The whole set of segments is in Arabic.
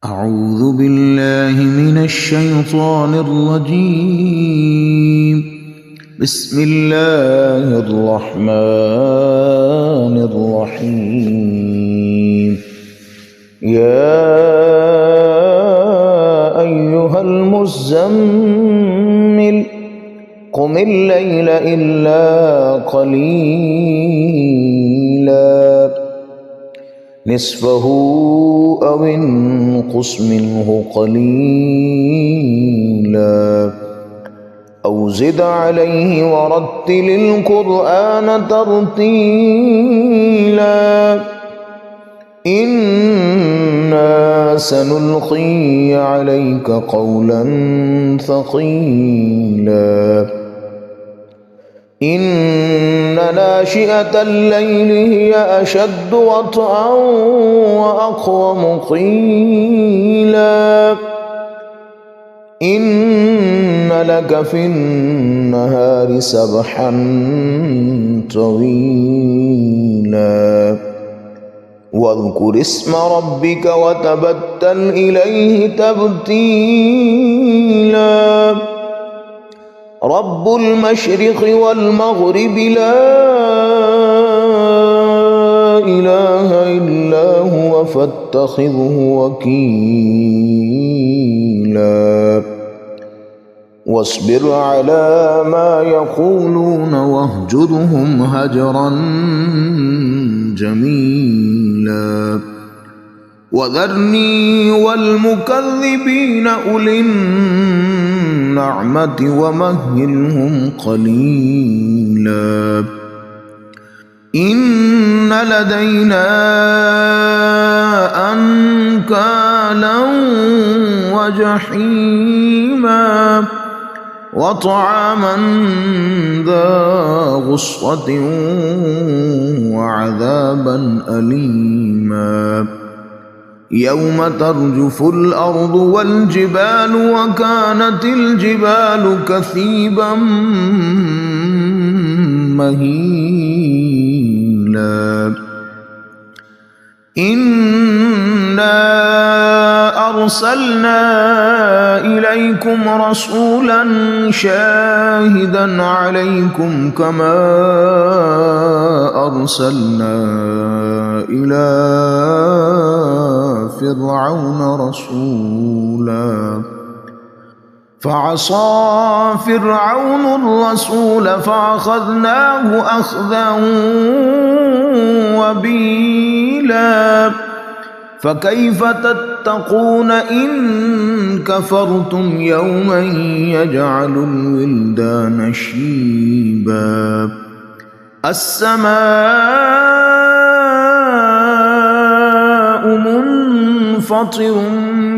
أعوذ بالله من الشيطان الرجيم. بسم الله الرحمن الرحيم. يا أيها المزمل قم الليل إلا قليلا نصفه أو انقص منه قليلا أو زد عليه ورتل القرآن ترتيلا إنا سنلقي عليك قولا ثقيلا إن ناشئة الليل هي أشد وطئا وأقوم قيلا إن لك في النهار سبحا طويلا واذكر اسم ربك وتبتل إليه تبتيلا رب المشرق والمغرب لا إله إلا هو فاتخذه وكيلا واصبر على ما يقولون واهجرهم هجرا جميلا وذرني والمكذبين أولي النعمة ومهلهم قليلا إن لدينا أنكالا وجحيما وطعاما ذا غصة وعذابا أليما يوم ترجف الأرض والجبال وكانت الجبال كثيبا مهيلا إنا أرسلنا إليكم رسولا شاهدا عليكم كما أرسلنا إلى فرعون رسولا فعصى فرعون الرسول فأخذناه أخذا وبيلا فكيف تتقون إن كفرتم يوما يجعل الولدان شيبا السماء منفطر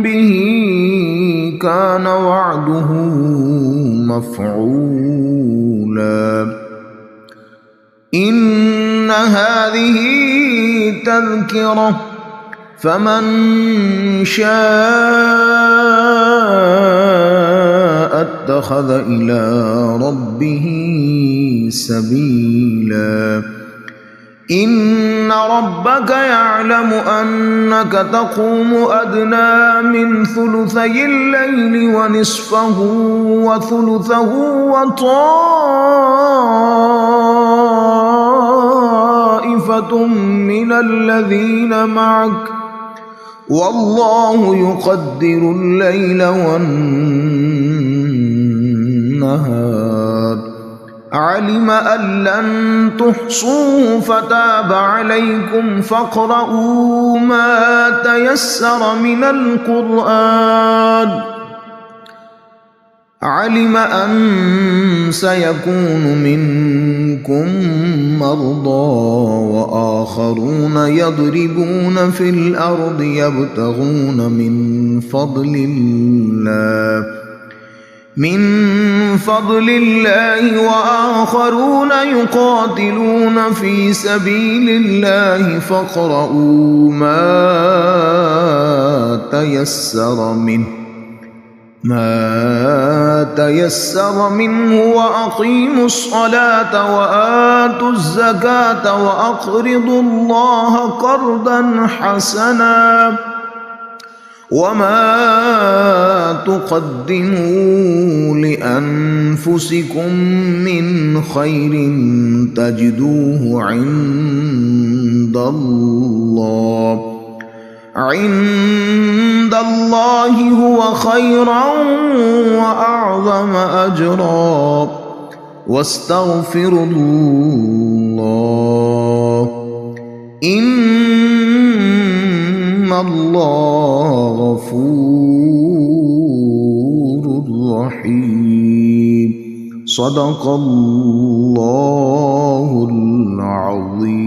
به كان وعده مفعولا إن هذه تذكرة فمن شاء اتخذ إلى ربه سبيلا إن ربك يعلم أنك تقوم أدنى من ثلثي الليل ونصفه وثلثه وطائفة من الذين معك والله يقدر الليل والنهار علم أن لن تحصوه فتاب عليكم فاقرؤوا ما تيسر من القرآن علم أن سيكون منكم مرضى وآخرون يضربون في الأرض يبتغون من فضل الله وآخرون يقاتلون في سبيل الله فاقرؤوا ما تيسر منه وأقيموا الصلاة وآتوا الزكاة وأقرضوا الله قرضا حسنا وما تقدموا لأنفسكم من خير تجدوه عند الله هو خيرا وأعظم أجرا واستغفروا الله إن الله غفور رحيم. صدق الله العظيم.